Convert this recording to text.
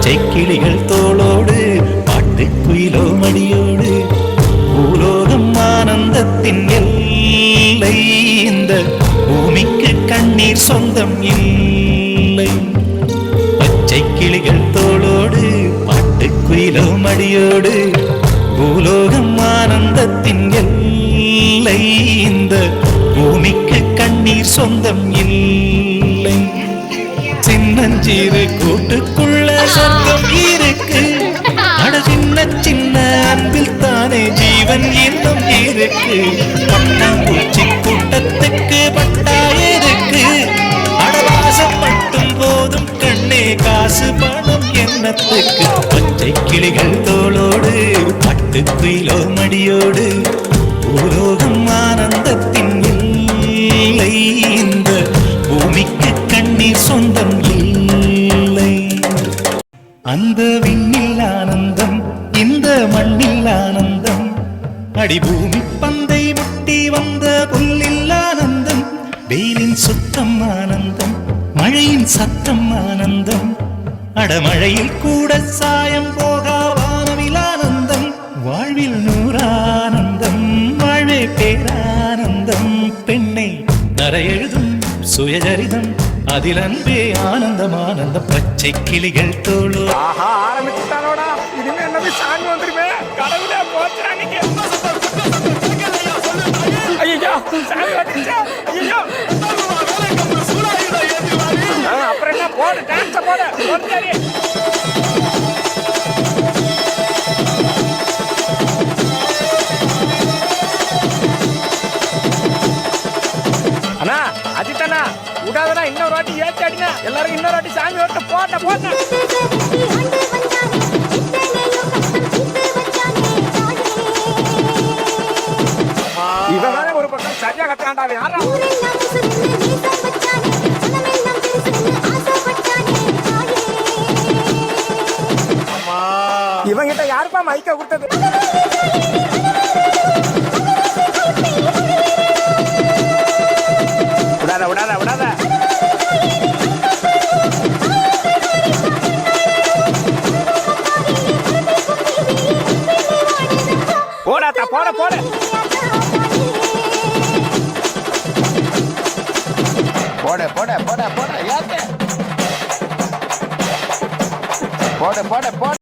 பச்சை கிளிகள் தோளோடு பாட்டுக்குயிலோ மடியோடு பூலோகம் ஆனந்தத்தின் எல்லை. இந்த பூமிக்கு கண்ணீர் சொந்தம் இல்லை. பச்சை கிளிகள் தோளோடு பாட்டுக்குயிலோ மடியோடு பூலோகம் ஆனந்தத்தின் எல்லை. இந்த பூமிக்கு கண்ணீர் சொந்தம் இல்லை. சின்னஞ்சீரு கூட்டுக்குள்ள சொந்தம் இருக்கு. அட சின்ன சின்ன அன்பில் தானே ஜீவன் இன்னும் இருக்கு. பட்டாம்பூச்சி கூட்டத்துக்கு பட்டா இருக்கு. அடவாசம் மட்டும் போதும் கண்ணே, காசு பணம் எண்ணத்துக்கு. பச்சை கிளிகள் தோளோடு பட்டுக்குயிலோ மடியோடு பூலோகம் ஆனந்தத்தின் இல்லை. இந்த பூமிக்கு கண்ணீர் சொந்தம் இல்லை. அந்த விண்ணில் ஆனந்தம், இந்த மண்ணில் ஆனந்தம். அடிபூமி பந்தை முட்டி வந்த புல்லில் ஆனந்தம். வெயிலின் சுத்தம் ஆனந்தம், மழையின் சத்தம் ஆனந்தம். அடமழையில் கூட சாயம் போகா வானவில் ஆனந்தம். வாழ்வில் நூறானந்தம், வாழ்வே பேரானந்தம். பெண்ணை நரை எழுதும் சுயஜரிதம், அதில் அன்பே ஆனந்தம் ஆனந்தம். பச்சை கிளிகள் தோளோ ஆரம்பிச்சுட்டானோடா. இனிமே என்ன சாமி வந்துருமே. கடவுளே போச்சுறாங்க. ஐயோ சாமி வந்துச்சா. ஐயோ அப்புறம் என்ன போடு, டான்ஸ் போடு. சரி அண்ணா, அஜித்தண்ணா விடாதண்ணா. இன்னொரு வாட்டி ஏற்றி அடிங்க. எல்லாரும் இன்னொரு வாட்டி சாமி வரட்டு. போட்ட போட்ட இவன் ஒரு பக்கம் சரியா கட்டாண்டா. யாரா இவங்கிட்ட யாருப்பா மைக்க கொடுத்தது? விடாத விடாத விடாத. போடாத்தா போட போட. போட போட போட போட. போட போட போட.